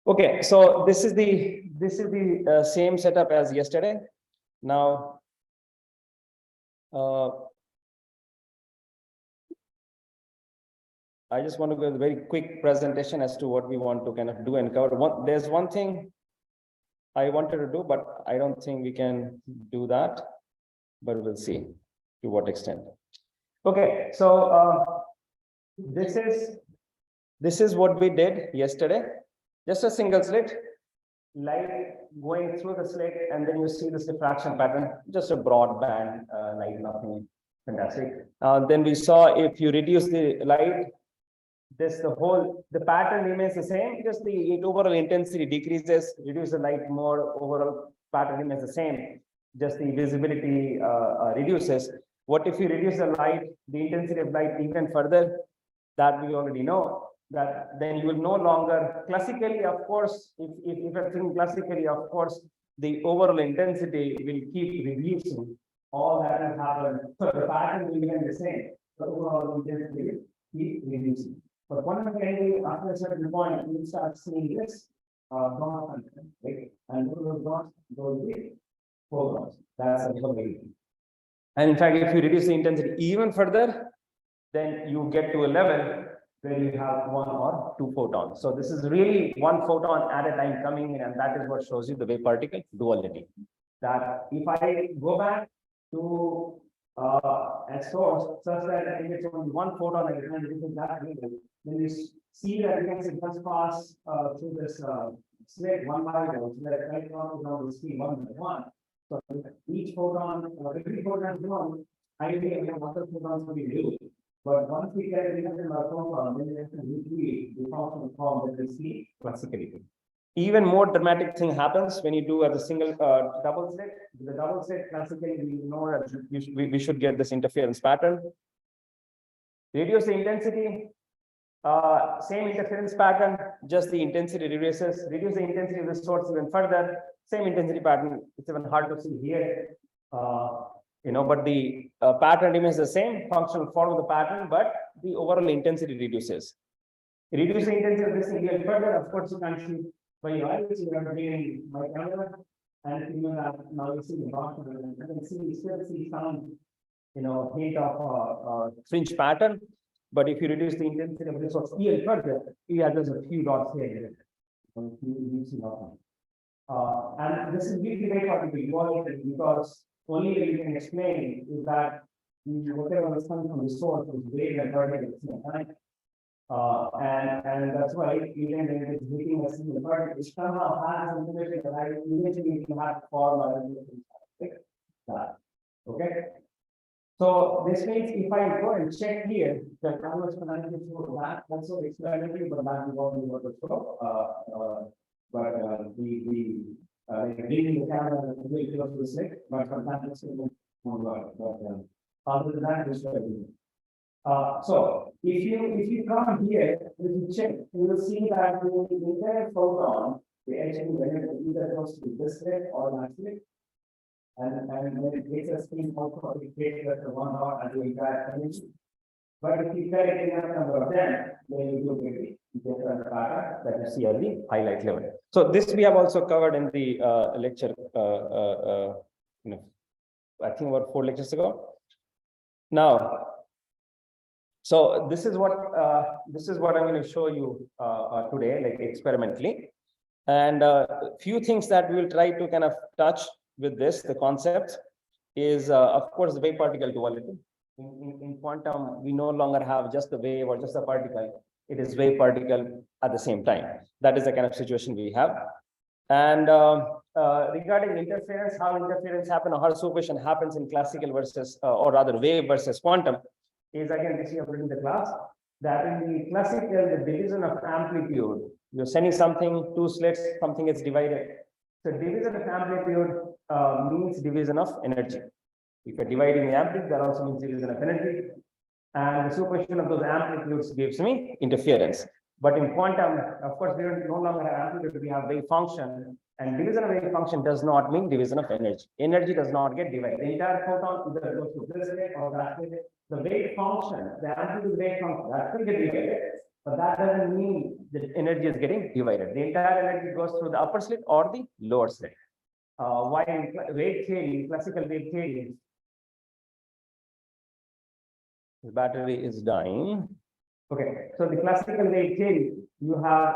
Okay, so this is the same setup as yesterday. Now, I just want to give a very quick presentation as to what we want to kind of do and cover. There's one thing I wanted to do, but I don't think we can do that. But we'll see to what extent. Okay, so this is what we did yesterday. Just a single slit, light going through the slit, and then you see this diffraction pattern, just a broad band, light, nothing fantastic. Then we saw if you reduce the light, the pattern remains the same, just the overall intensity decreases, reduce the light more, overall pattern remains the same, just the visibility reduces. What if you reduce the light, the intensity of light even further? That we already know. That then you will no longer classically, of course, if you're thinking classically, of course, the overall intensity will keep reducing. All that will happen. So the pattern will remain the same. The overall intensity will keep reducing. But fundamentally, after a certain point, you start seeing this dot, right? And those dots go with photons. That's a way. And in fact, if you reduce the intensity even further, then you get to a level where you have 1 or 2 photons. So this is really 1 photon at a time coming in, and that is what shows you the wave particle duality. That if I go back to a source such that I get only 1 photon at a time, then you see that it does pass through this slit one by one, so that electron is on the speed 1 by 1. So each photon, every photon is 1, ideally we have other photons to be reduced. But once we get rid of the photon, then we have to retrieve the function form that we see classically. Even more dramatic thing happens when you do at the single double slit. The double slit classically, we know that we should get this interference pattern. Reduce the intensity, same interference pattern, just the intensity reduces. Reduce the intensity of the source even further, same intensity pattern. It's even hard to see here. But the pattern remains the same, functional form of the pattern, but the overall intensity reduces. Reduce the intensity of this again further. Of course, you can see by your eyes, you are doing my camera, and you know that now you see the bottom, and you can see, still see some, hint of fringe pattern. But if you reduce the intensity of this source even further, you have just a few dots here. And this is really very hard to be involved in, because only way you can explain is that whatever is coming from the source is greater than particle at the same time. And that's why even when it's hitting a single particle, it somehow has information that I eventually can have to form that. Okay. So this means if I go and check here, the converse penalty for that also experimentally, but that is only what the show. Reading the camera will close to the slit, but sometimes it's still more. But other than that, it's very so if you come here, if you check, you will see that the entire photon, the actually either goes to this slit or that slit, and when it takes a spin also it takes the 1 dot and the entire energy. But if you carry enough number of them, then you do get the pattern that you see at the highlight level. So this we have also covered in the lecture, I think about 4 lectures ago. Now, so this is what I'm going to show you today, like experimentally, and few things that we will try to kind of touch with this. The concept is, of course, the wave particle duality. In quantum, we no longer have just the wave or just the particle. It is wave particle at the same time. That is the kind of situation we have. And regarding interference, how interference happens or how superposition happens in classical versus, or rather wave versus quantum, is again this you have written in the class, that in the classical, the division of amplitude, you're sending something, 2 slits, something gets divided. So division of amplitude means division of energy. If you're dividing the amplitude, that also means division of energy. And the superposition of those amplitudes gives me interference. But in quantum, of course, we no longer have amplitude, we have wave function. And division of wave function does not mean division of energy. Energy does not get divided. The entire photon either goes to this way or that way. The wave function, the amplitude wave function, that will get divided. But that doesn't mean the energy is getting divided. The entire energy goes through the upper slit or the lower slit. Why in wave theory, classical wave theory, the battery is dying. Okay, so the classical wave theory, you have,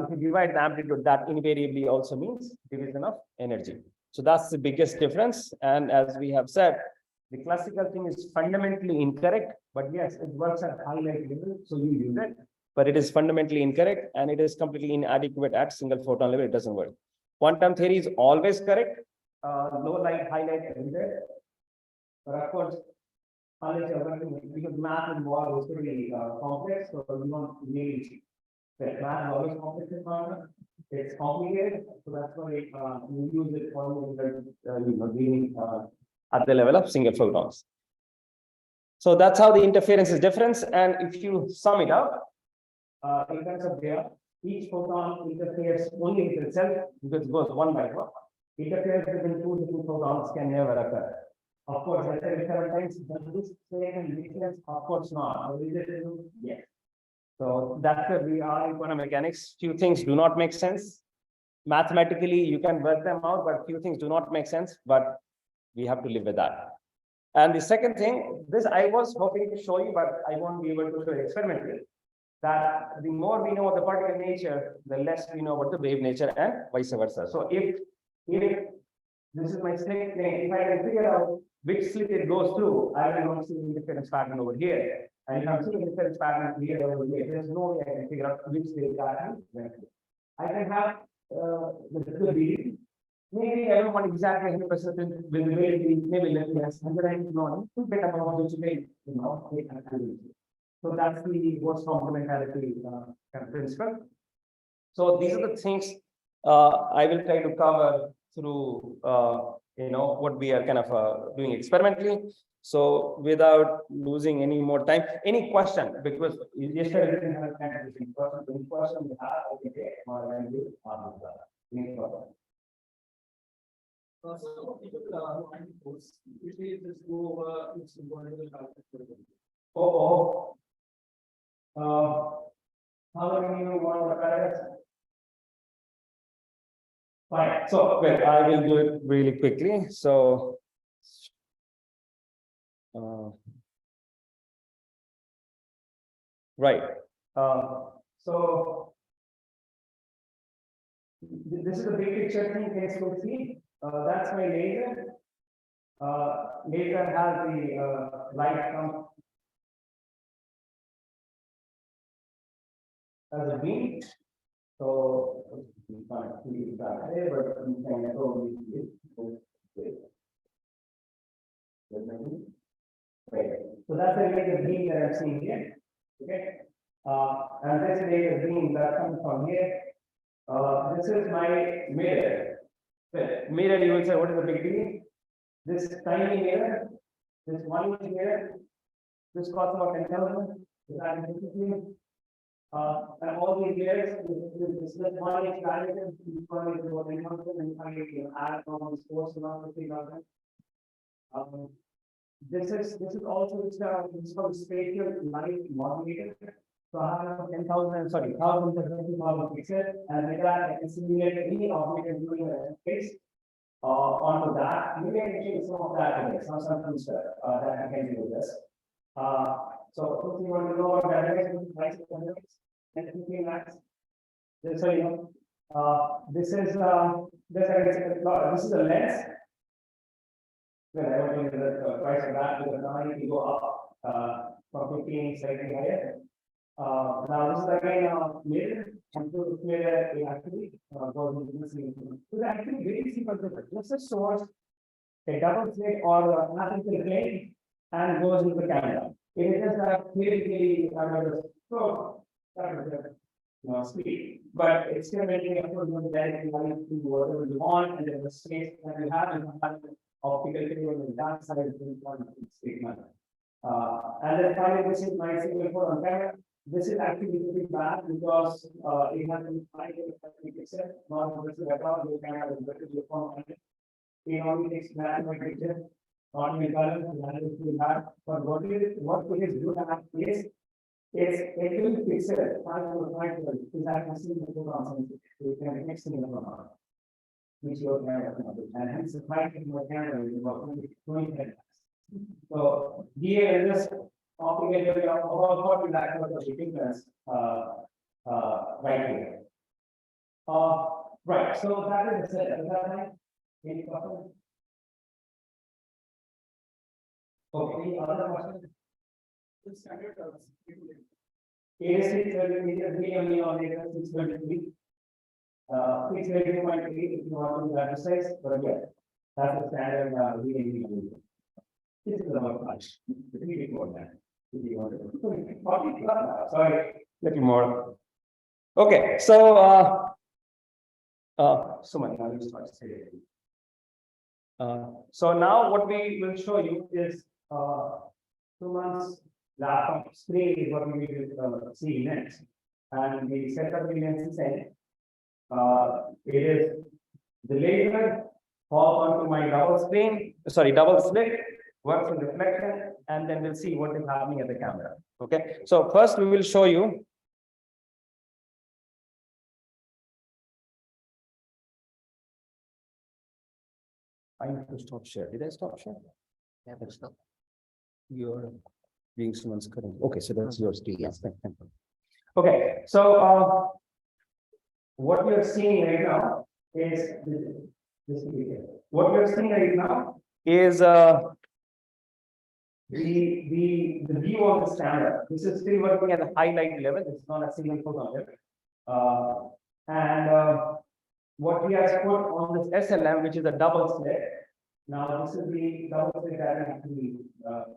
if you divide the amplitude, that invariably also means division of energy. So that's the biggest difference. And as we have said, the classical thing is fundamentally incorrect, but yes, it works at high light level, so you use it. But it is fundamentally incorrect, and it is completely inadequate at single photon level. It doesn't work. Quantum theory is always correct, low light, high light everywhere. But of course, unless you're working because math involved is pretty complex, so you don't really that math is always complex in quantum. It's complicated, so that's why you use it for dealing at the level of single photons. So that's how the interference is different. And if you sum it up, in terms of there, each photon interferes only with itself because it goes one by one. Interference between two different photons can never occur. Of course, I said it several times, does this create any difference? Of course not. Yes. So that's where we are in quantum mechanics. Few things do not make sense. Mathematically, you can work them out, but few things do not make sense, but we have to live with that. And the second thing, this I was hoping to show you, but I won't be able to show experimentally, that the more we know of the particle nature, the less we know about the wave nature and vice versa. So if this is my slit plane, if I can figure out which slit it goes through, I will not see the interference pattern over here. And if I'm seeing interference pattern here over here, there's no way I can figure out which slit pattern. I can have the reading. Maybe I don't want exactly 100% visibility, maybe less, and then I know a bit about which way, so that's the most complementarity kind of principle. So these are the things I will try to cover through what we are kind of doing experimentally. So without losing any more time, any question, because yesterday we didn't have time to any question we have, okay, or I will any question. So if usually just go over it's how many you want to apparatus? Fine. So well, I will do it really quickly. So right. So this is the big picture thing you can see. That's my laser. Laser has the light come as a beam. So you can't see that here, but you can only see it. Right. So that's the laser beam that I'm seeing here. Okay. And this laser beam that comes from here. This is my mirror. Mirror, you will say, what is the big deal? This tiny mirror, this 1 inch mirror, this costs about 10,000. And all these layers, this 1 inch diameter, each one is about 10,000, and finally add on this course around 50,000. This is also this called spatial light modulator. So I have 10,000, sorry, 1,000 pixels, and with that I can simulate any object including a space. Onto that, you can change some of that in some feature that I can do this. So if you want to know about dynamics, just so you know, this is this is a lens. Well, I want to use the price of that because now you can go up from 15 slightly higher. Now this is again mirror, and to this mirror it actually goes into this. So actually very simple. Just a source, a double slit or nothing to plane, and goes into the camera. It is just a clearly so speed, but it's still making up for the directly to whatever you want, and then the space that you have and optical cable on that side is important. And then finally, this is my single photon camera. This is actually pretty bad because it has been not this at all. You can have a better phone. It only takes black and white picture, not in color, but what it is good at is It's every pixel, 5 is actually the photon, you can mix in the photon, which you are and hence the height of your camera is about 20 meters. So here is just altogether about 40 lakh of the difference right here. Right, so that is the setup. Is that right? Any questions? Okay, any other questions? The standard it is 633 only on it, 633. 632.3 if you want to be that precise, but yeah, that's the standard reading. This is about much. Read more than. Sorry, little more. Okay, so Suman, I'll just start saying. So now what we will show you is Suman's laptop screen is what we will see next, and the setup the lens is saying it is the laser falls onto my double slit, works in reflection, and then we'll see what is happening at the camera. Okay, so first we will show you. I need to stop share. Did I stop share? Yeah, but stop. You're being someone's current. Okay, so that's yours too. Yes, thank you. Okay, so what we are seeing right now is this video. What we are seeing right now is the view of this camera. This is still working at a highlight level. It's not a single photon level. What we have put on this SLM, which is a double slit. Now this is the double slit that I actually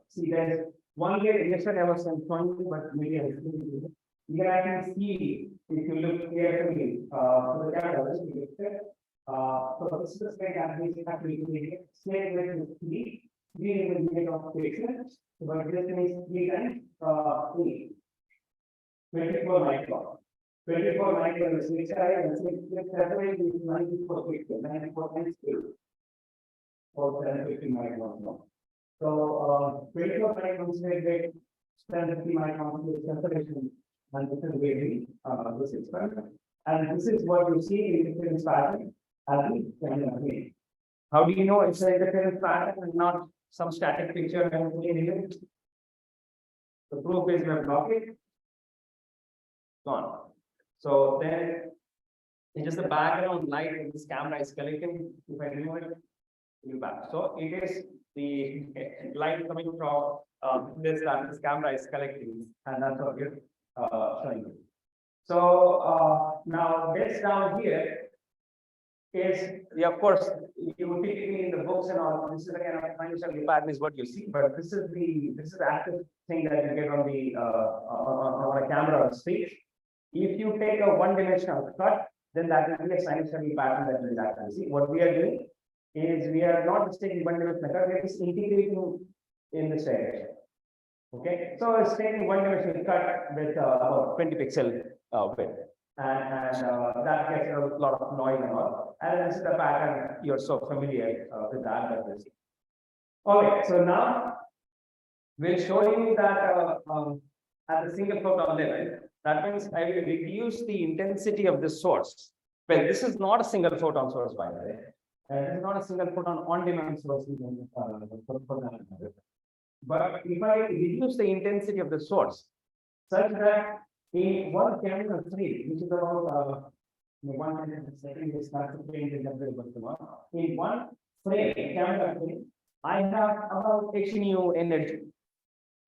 see. There's one layer. Yesterday I was showing you, but maybe I didn't. You can actually see if you look carefully to the camera. So this is the slit actually slit with three unit of pixels. But this is 3 times 24 micron. 24 micron is 6 and 6 is 94 pixels, 94 times 2 or 750 micron. So 24 microns make 750 microns separation, and this is really this experiment. And this is what you see in the interference pattern at the camera. How do you know it's an interference pattern and not some static picture? The proof is we have blocked it. Gone. So then it's just the background light that this camera is collecting. If I remove it, it'll back. So it is the light coming from this camera is collecting, and that's what we're showing you. So now this down here is of course you would typically in the books and all. This is the kind of financial pattern is what you see, but this is the active thing that you get on the on a camera or speech. If you take a one-dimensional cut, then that will be a sinusoidal pattern that you will actually see. What we are doing is we are not just taking one-dimensional cut, we are just integrating in this direction. Okay, so it's taking one-dimensional cut with about 20 pixel width, and that gets a lot of noise and all. And this is the pattern you're so familiar with that. Okay, so now we'll show you that at the single photon level. That means I will reduce the intensity of this source. Well, this is not a single photon source, by the way. This is not a single photon on-demand source. But if I reduce the intensity of the source, such that in one camera frame, which is about 1 second, is not to change in one frame, camera frame, I have about H nu energy.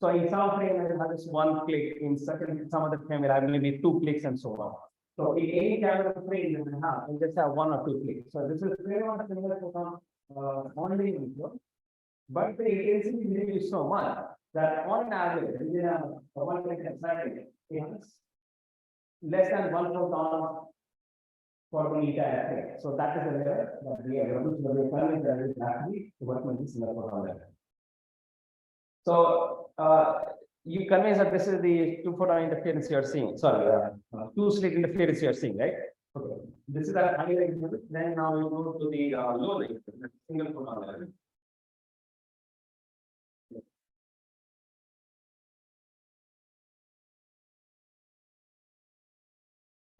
So in some frame, I have just one click. In some other frame, I have maybe 2 clicks and so on. So in any camera frame, you just have 1 or 2 clicks. So this is very much similar to only video, but the intensity is so much that on average, one click inside is less than 1 photon for the entire frame. So that is the level that we are able to determine that is actually what makes this single photon level. So you convince that this is the 2-photon interference you are seeing. Sorry, 2-slit interference you are seeing, right? Okay. This is a high level. Then now you go to the low level, single photon level.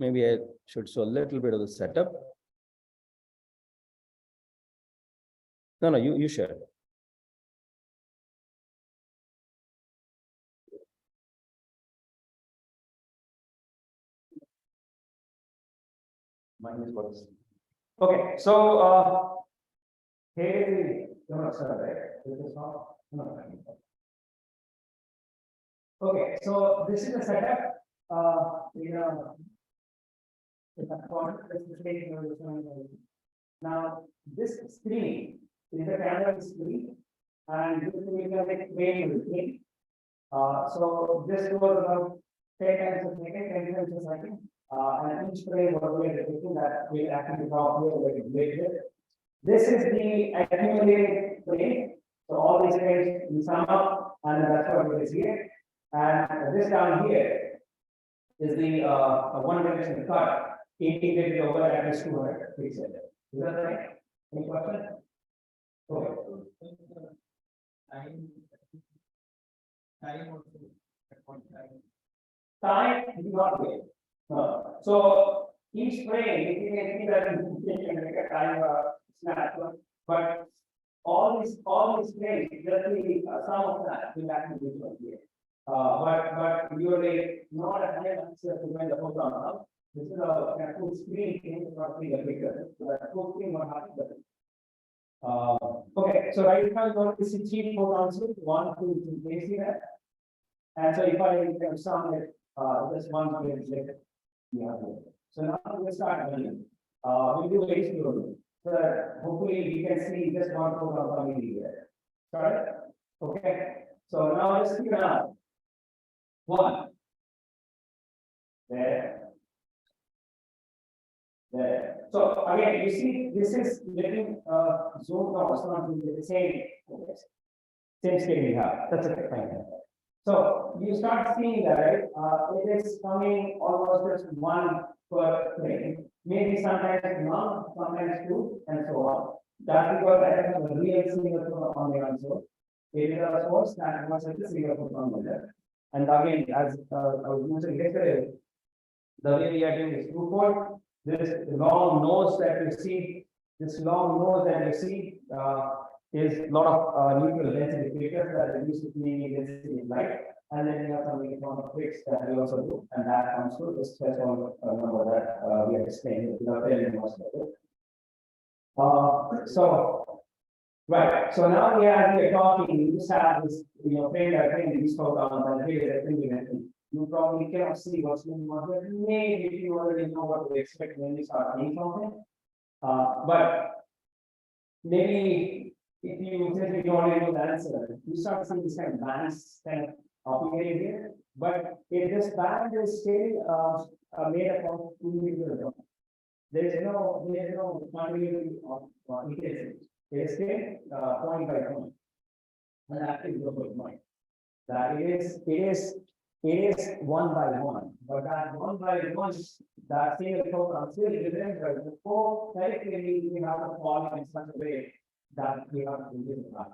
Maybe I should show a little bit of the setup. No, you share. Mine is what is. Okay, so here you're not sure, right? This is not. No. Okay, so this is the setup. Now this screen is the camera screen, and this will be like frame screen. So this goes about 10 times a second, 10 times a second. And each frame what we are detecting that will actually drop here. This is the accumulated frame. So all these frames we sum up, and that's what it is here. And this down here is the one dimensional cut integrated over at least 200 pixels. Is that right? Any question? Okay. Time is not there. So each frame, you can see that you can make a time snapshot, but all these frames, just the sum of that will actually be here. But you are not a higher answer to when the photon up. This is a full screen thing, not the picture. So that full screen what happens. Okay, so right now you want to see 3 photons, 1, 2, 3, you see that? And so if I can sum it, this one is like, yeah. So now we'll start again. We'll do very slowly. So hopefully we can see this one photon coming here. Start it? Okay. So now let's figure out 1. There. So again, you see, this is getting zoomed out. It's not the same scale we have. That's okay, fine. So you start seeing that, right? It is coming almost just 1 per frame. Maybe sometimes 1, sometimes 2, and so on. That's because I have a real single on the answer. It is a source that was a single on there. And again, as I was mentioning yesterday, the way we are doing is twofold. This long nose that you see, is a lot of neutral density filters that reduce the density in light, and then you have some electron tricks that we also do, and that comes to this threshold number that we are explaining without telling most of it. So right, so now we are talking, you just have this, frame that frame these photons and here is a you probably cannot see what's going on, but maybe you already know what to expect when you start seeing something. But maybe if you simply don't know the answer, you start seeing this kind of bands kind of appearing here. But if this band is still made up of 2 individual, there is no continuity of intensity. It is still point by point, and that is the whole point. That it is 1 by 1, but that 1 by 1, that single photon still remember before theoretically we have to fall in such a way that we have to do that.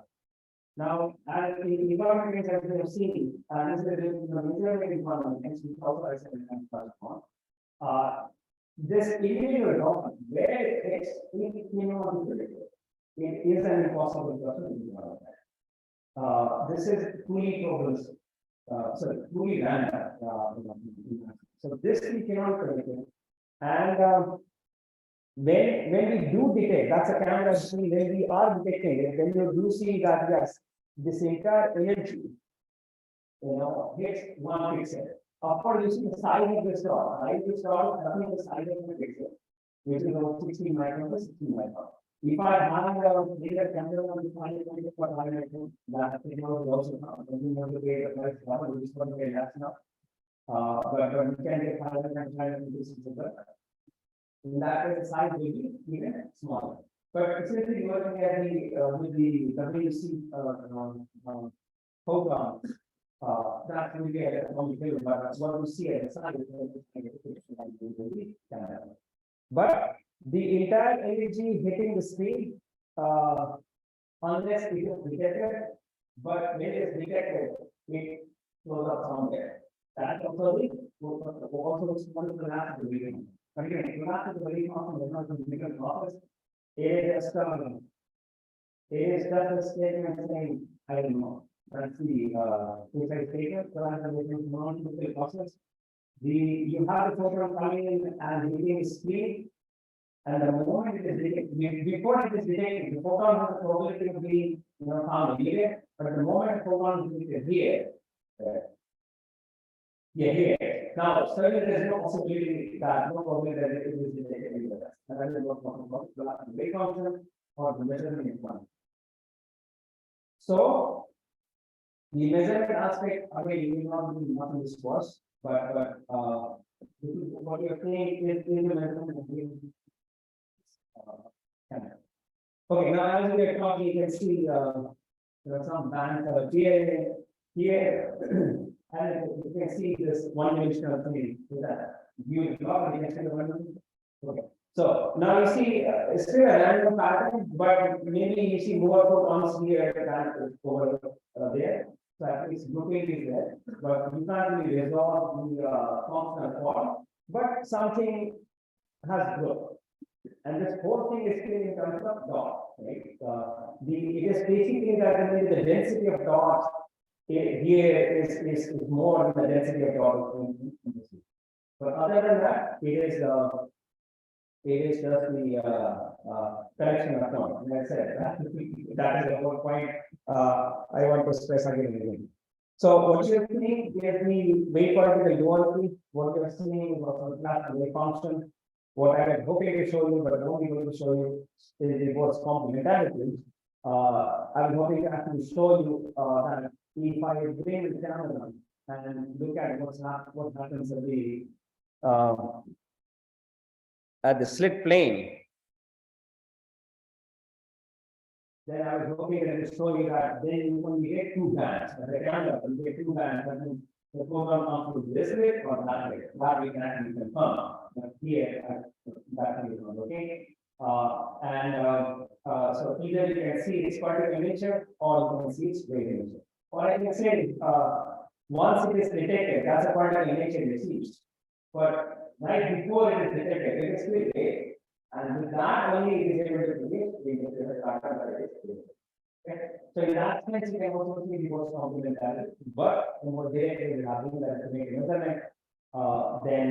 Now, as the economic as we have seen, this is the major economic, and we also I said in first one. This individual document, where it is, it is an impossible question. This is fully progress. Truly random. So this we cannot predict. And when we do detect, that's a camera screen, when we are detecting it, then you do see that yes, this entire energy, hits 1 pixel. Of course, you see the size of the star, right? The star nothing the size of the pixel, which is about 16 microns, 16 microns. If I have a data camera on the final for highlighting that also the way the price which is one way that's not. But you can get highlighting this is the in that way the size will be even smaller. But essentially working at the with the WC photons, that will be a complicated, but what we see at the side is but the entire energy hitting the screen, unless it is detected, but when it is detected, it goes up somewhere. That also looks one of the last of the beginning. But again, you have to the very often is not going to become office. It is just a statement saying, I don't know. That's the suicide statement, so I have to non nuclear process. You have the photon coming in and hitting screen. And the moment it is detected, before it is detected, the photon has the probability of being found here, but the moment photon is detected here, here. Now, certainly there is no possibility that no probability that it is detected anywhere. And that is what we're talking about the wave function or the measurement in one. So the measurement aspect, again, you will not be much in this course, but what you're saying is the measurement of the okay, now as we are talking, you can see there are some bands here, and you can see this one-dimensional thing with that view block. You can see the one. Okay, so now you see it's still a random pattern, but maybe you see more photons here than over there. So at least grouping is there, but you can't really resolve the functional form. But something has growth. And this whole thing is still in terms of dots, right? It is basically that the density of dots here is more than the density of dots in the sea. But other than that, it is just the collection of dots. Like I said, that is the whole point I want to stress again and again. So what you're seeing is the wave particle duality. What you're seeing was the wave function. What I was hoping to show you, but I won't be able to show you, is the Bose complementarity. I was hoping to actually show you that if I bring the camera and look at what happens at the slit plane, then I was hoping to show you that then when we get two bands, at the camera, we get two bands, that means the program comes to this way or that way. That we can actually confirm. But here, that is not okay. So either you can see its particle nature or you can see its wave nature. Or I can say, once it is detected, that's a particle nature received. But right before it is detected, it is still there. And with that only it is able to predict the particle. Okay. So in that sense, you can also see the Bose complementarity, but over there is having that to make a measurement, then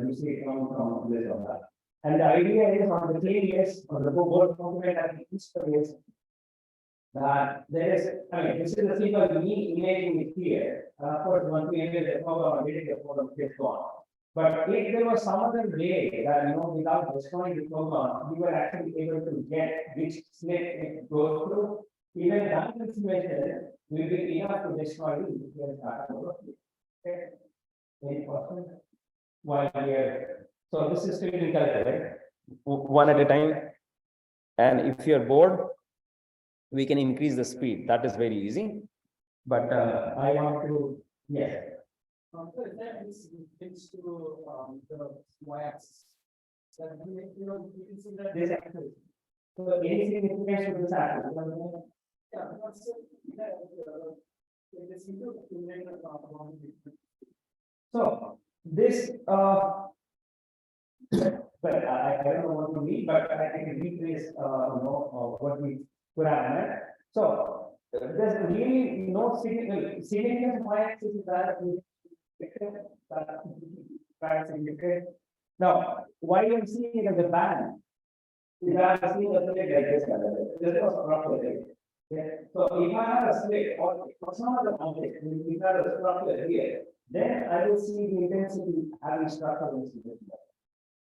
you see it coming from this or that. And the idea is on the plane is on the Bose complementarity is that there is, I mean, this is a simple imaging is here. Of course, once we enter the photo, the photo gets gone. But if there was some other way that without destroying the program, we were actually able to get which slit it goes through, even that information will be enough to destroy the okay. Any question? While we are so this is still in calculate one at a time. And if you're bored, we can increase the speed. That is very easy. But I want to yes. So that is fixed to the y-axis. So you can see that This axis. So any significance to this axis? Yeah, because it is into so this but I don't know what to mean, but I can replace what we could have met. So there's really no significant y-axis that now, why you see it as a band? Is that I see the slit like this? This was structure. So if I have a slit or some other object, if I have a structure here, then I will see the intensity having structure in this.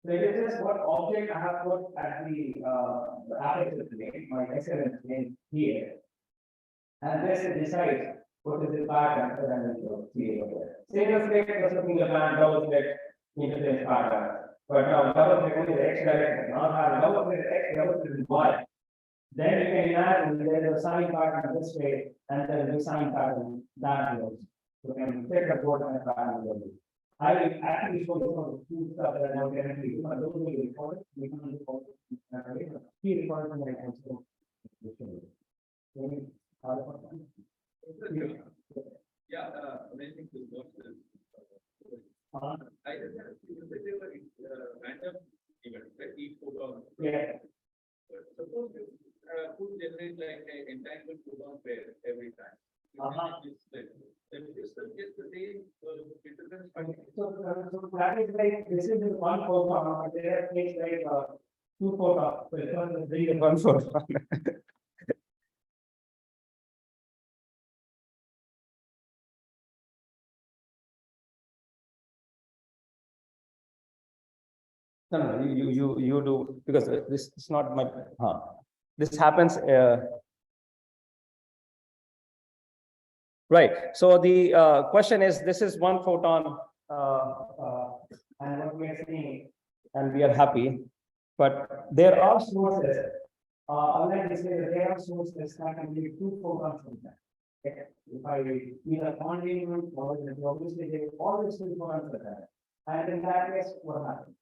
So it is just what object I have put at the aperture plane, my excellent plane here, and this decides what is the pattern that I will see over there. Single slit was looking at the band, double slit interface pattern. But now double slit only the x direction, not have double slit x, double slit y. Then you can imagine there is a sine pattern this way, and there is a sine pattern that way. So can check the board and pattern. I will actually show you some of the two stuff that I know currently. Those will be recorded. We can record it. Key recording that I can show. Yeah, amazing to watch this. Yeah. Suppose you could generate like an entangled photon pair every time. Then this will get the same interference. So that is like, this is one photon, but there is like two photons. So it's not the One photon. No, no, you do, because this is not my, this happens, right. So the question is, this is one photon, and what we are saying, and we are happy, but there are sources. Unlike this, there are sources that can be two photons from that. Okay. If I either continuum or the obviously they always two photons are there. And in that case, what happens?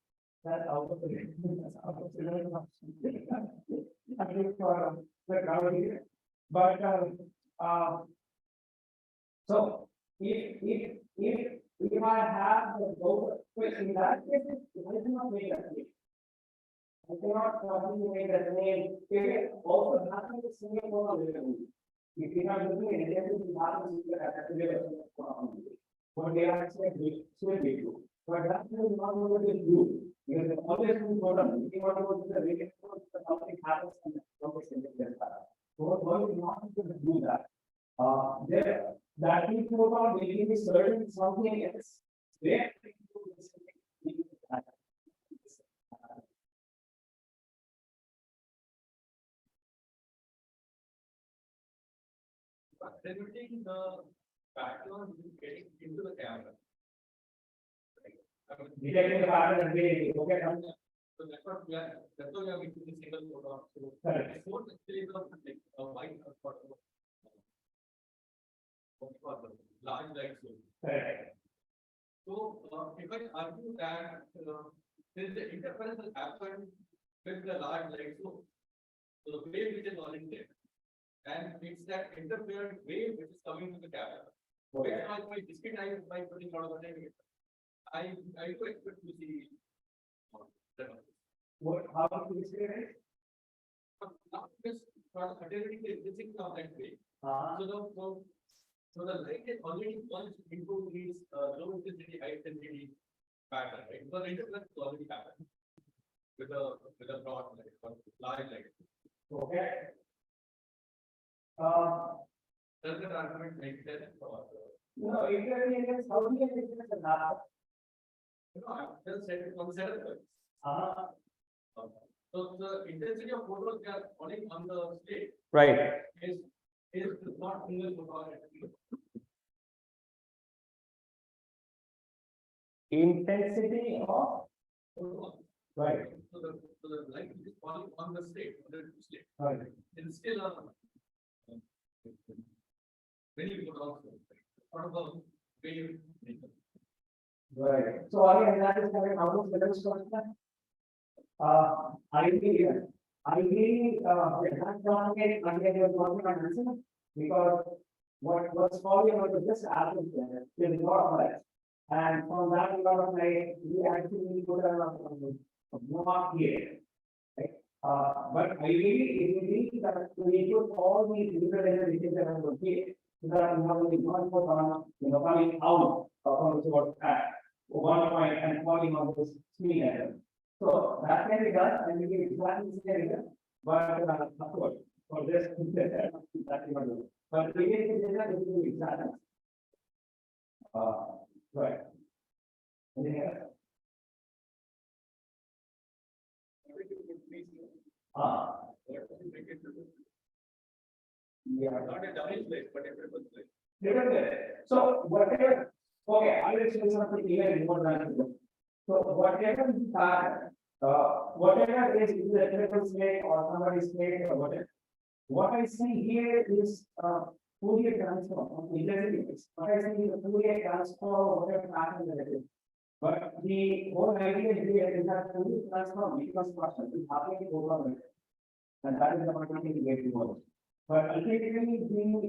That's out of the that's out of the I think for the ground here. But so if I have the both, in that case, I cannot make that case. I cannot probably make that name. It also happens to single photon. If you are looking at it, it happens to what they are actually switching to. But that is not what they do. Because the always two photon, if you want to go to the radius, something happens and so one is not going to do that. There, that two photon will be certain something else. There, Presenting the pattern getting into the camera. detecting the pattern and they okay. So that's what we are making the single photon. So Correct. it's not actually like a white spot. Large light source. Correct. So if I argue that since the interference has happened with the large light source, so the wave which is already there, and it's that interfered wave which is coming to the camera. Which I discretize by putting a lot of attention. I do expect to see What, how do you say it? not just attenuating the existing of that way. So the light is already punched into these low intensity, high intensity pattern, right? Because the interference is already happened with a broad light or large light. Okay. Does that argument make sense? No, interference, how do you get the lab? I just said it on the setup. Uh-huh. So the intensity of photons they are falling on the state right. is not single photon. Intensity of Photons. right. So the light which is falling on the state, Right. is still a very photons. Part of the wave. Right. So again, that is coming out of the question. I really, that's not getting answer because what's falling out of this atom there is a lot of light. And from that lot of light, we actually put a block here. Right? But ideally, it will be that we put all these different energies that are here, so that we have only one photon, coming out from the source at one point and falling on this screen atom. So that can be done and we can exactly see it, but of course, for this, that you do. But we need to do exactly. Right. Anything else? Yeah. Not a double plate, but a triple plate. So whatever, okay, I will say something even more than that. So whatever we have, whatever is in the triple plate or somebody's plate or whatever. What I see here is Fourier transform. What I see is the Fourier transform, whatever pattern that it is. But the whole idea here is that Fourier transform because process is happening over it. And that is the point we get to. But ultimately,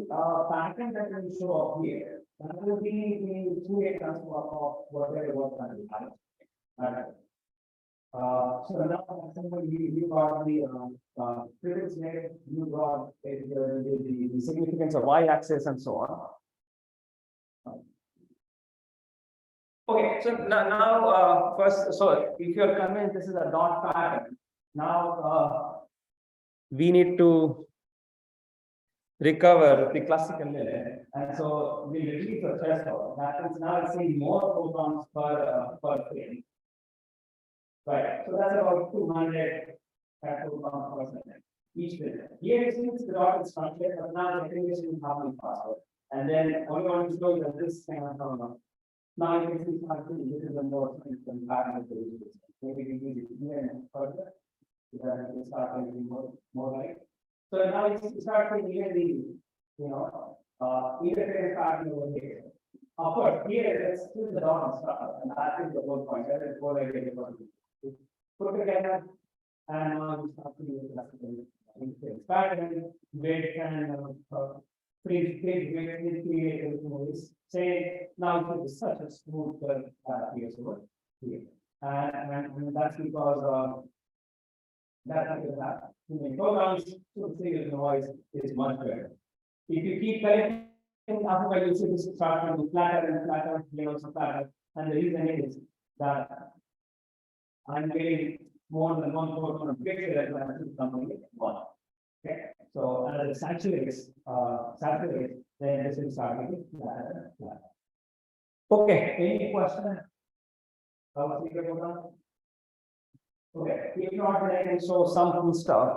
the pattern that will show up here, that will be the Fourier transform of whatever was done. So now you got the critical rate, you got the significance of y-axis and so on. Okay, so now first, so if you're convinced this is a dot pattern, now we need to recover the classical limit, and so we reduce the threshold. That means now it's saying more photons per frame. Right, so that's about 200 photons per second each frame. Here it seems the dot is structured, but now the integration is happening faster. And then what we want to show is that this kind of now you can see something, this is a more significant pattern. Maybe we use it even further. So that we start getting more light. So now you start to hear the, interference pattern over here. Of course, here it's still the dot structure, and that is the whole point. That is what I get about it. Put together, and now you start to use the classical interference pattern, where can create everything is say now it is such a smooth here, and that's because that photons to see the noise is much better. If you keep collecting after you see this start to flatter and flatter, layers of flatter, and the reason is that I'm getting more than one photon of picture that I'm coming one. Okay, so as it saturates, then this will start getting flatter. Okay, any question? Okay, if not, then I can show some cool stuff.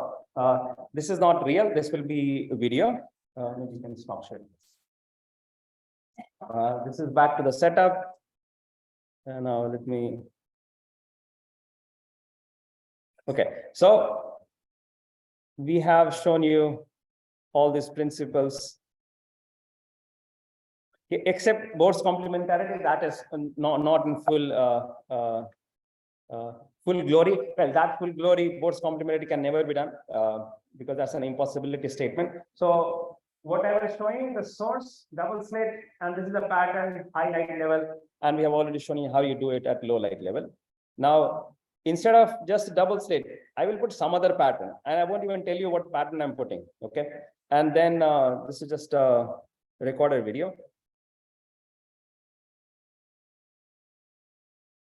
This is not real. This will be a video. Maybe you can stop sharing this. This is back to the setup. And now let me. Okay, so we have shown you all these principles. Except Bohr's complementarity, that is not in full full glory. Well, that full glory, Bohr's complementarity can never be done because that's an impossibility statement. So what I was showing, the source, double slit, and this is the pattern, high light level, and we have already shown you how you do it at low light level. Now, instead of just double slit, I will put some other pattern, and I won't even tell you what pattern I'm putting. Okay, and then this is just a recorded video.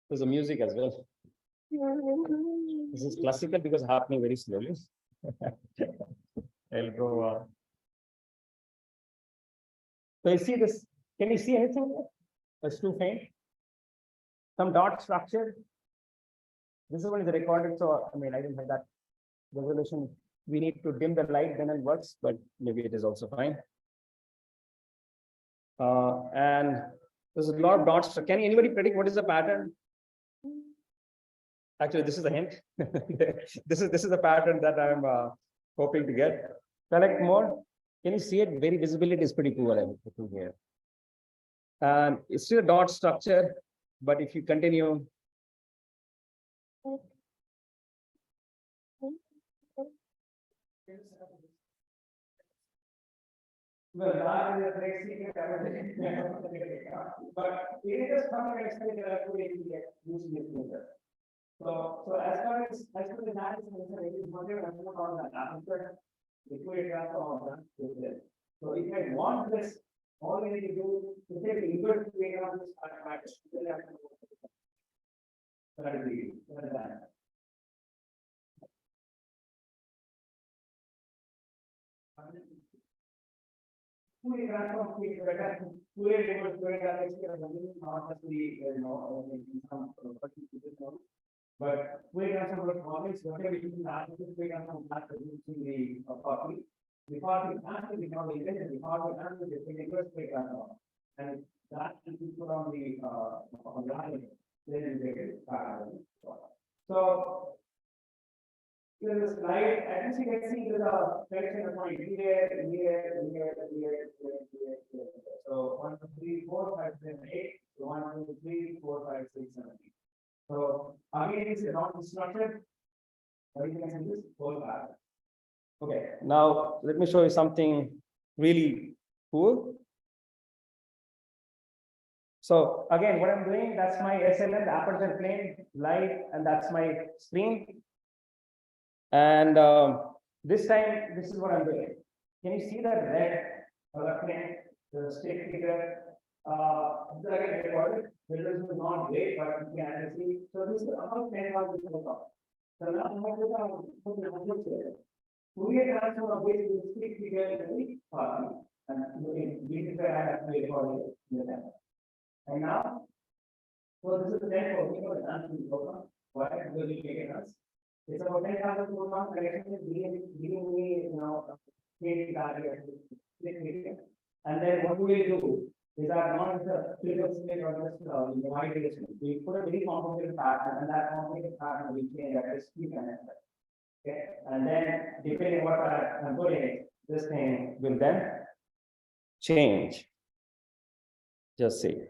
There's a music as well. This is classical because happening very slowly. I'll go. So you see this? Can you see anything? It's too faint. Some dot structure. This is one is recorded, so I mean I didn't have that resolution. We need to dim the light, then it works, but maybe it is also fine. And there's a lot of dots. So can anybody predict what is the pattern? Actually, this is a hint. this is the pattern that I'm hoping to get. Select more. Can you see it? Very visibility is pretty poor. I'm looking here. And it's still a dot structure, but if you continue. Well, that is a great secret. But it is just something I expect that I could using this meter. So as far as that is concerned, it is whatever I put on that after liquid gas or that. So if I want this, all we need to do is take the inverse equation of this matrix. That is that. Fully transform fully reverse not just the but fully transform always whatever you can add to fully transform using the copy. The copy answer the copy the copy answer the reverse fully transform, and that is put on the line, then you get it. So here is slide. As you can see, there's a selection of point here. So 1, 2, 3, 4, 5, 7, 8. So 1, 2, 3, 4, 5, 6, 7, 8. So again, it's not instructed. But you can see this whole pattern. Okay. Now let me show you something really cool. So again, what I'm doing, that's my SLN, the aperture plane, light, and that's my screen. And this time, this is what I'm doing. Can you see the red color plane, the stick figure? This is again recorded. This is not great, but you can see. So this is how plane was this about. So now I'm going to put the numbers here. Fourier transform of this stick figure in the party. And this is where I have to record it. And now, so this is the 10 for me, why? Because you take us. It's about 10,000 photon connection is giving me, creating target. And then what we do is our not the filter state or just the white direction. We put a very complicated pattern, and that complicated pattern will change at a speed connector. Okay, and then depending what I'm putting, this thing will then change. Just see.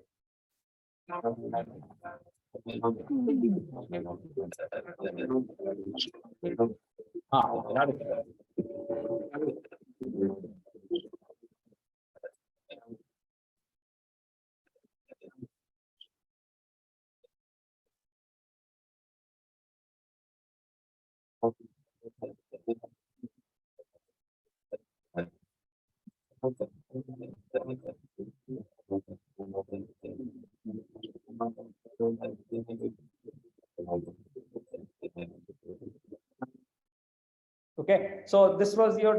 Okay, so this was your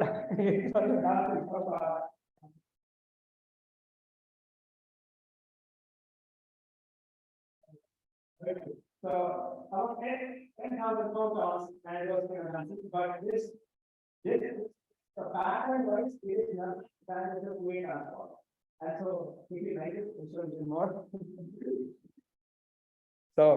so about 10,000 photons and those but this the pattern wise is not standard way transform. And so if you like it, show you more. So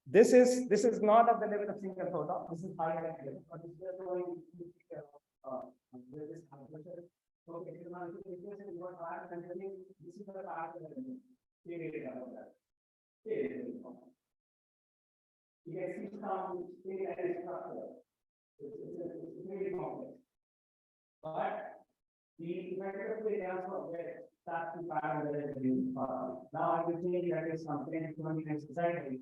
this is not at the level of single photon. This is higher level, but it's just going this temperature. So if you want to equation in your part, and this is the part that you need about that. You can see some in any structure. It's really complex. But the effective way transfer where that's the pattern that is now I will change that is something 20 times exactly.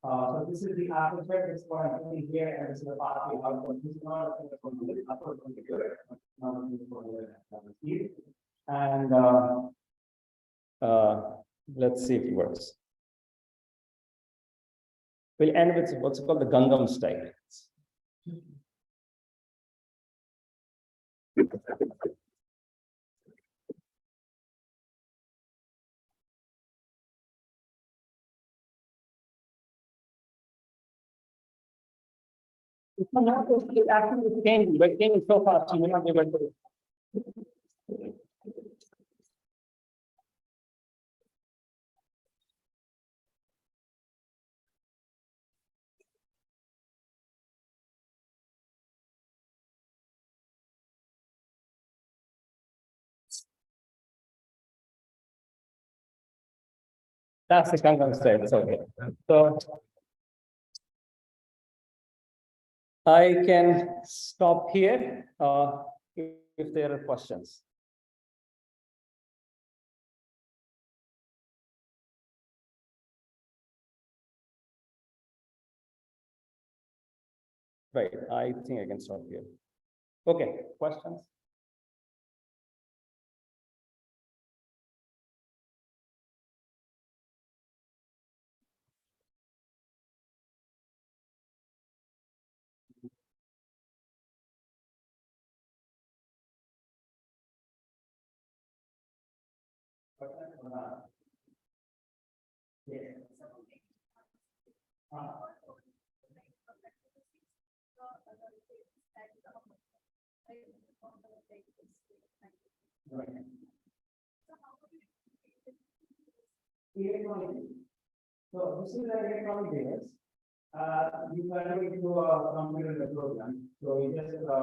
So this is the aperture, this is what I'm doing here, and this is the path we output. This is not a single photon output configured, not a single photon. And let's see if it works. We'll end with what's called the Gangnam style. It's not actually changing, but changing so fast, you may not be able to. That's the Gangnam style, it's okay. So I can stop here if there are questions. Right, I think I can stop here. Okay, questions? Yes. Right. Electronic. So this is an electronic device. You are going to a computer program. So you just so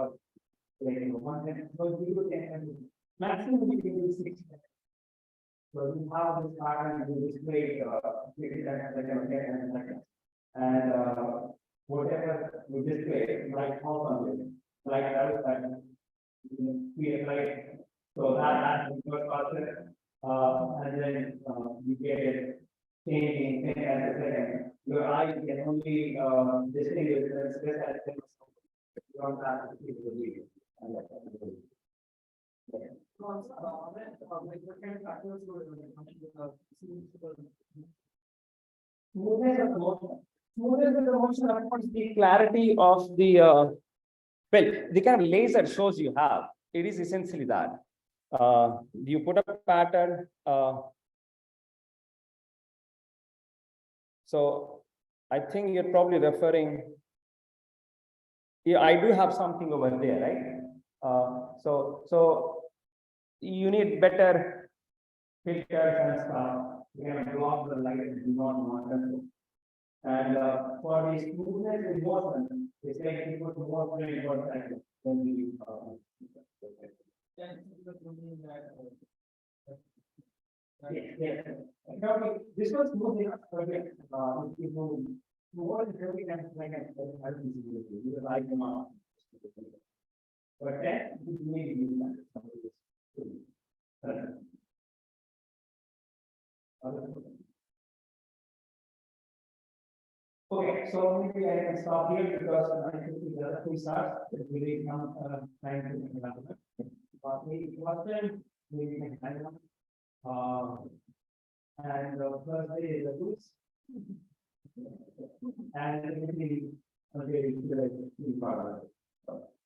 you can maximum we can do 6. So you have this pattern and you display and whatever you display, like how something like that pattern, create like so that is the first process, and then you get it changing as a second. Your eye can only distinguish this as a you don't have to keep the video. Smoothness of motion. Smoothness of the motion, of course, the clarity of the, well, the kind of laser shows you have, it is essentially that. You put a pattern, so I think you're probably referring. Yeah, I do have something over there, right? So you need better filters and stuff. You can block the light and do not want. And for the smoothness in motion, it's like you put more plane for second than the. Yeah. Now, this was smooth enough, but if you move more than 30 times, like I don't see it, because I come out. But that is maybe okay, so maybe I can stop here because I think the other two starts, it really come time to development. Maybe question, maybe next time. And first day is the tools. And maybe okay, the part of it.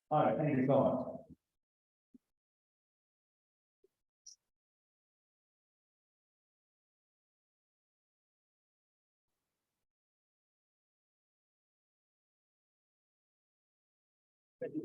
All right, thank you so much. Thank you.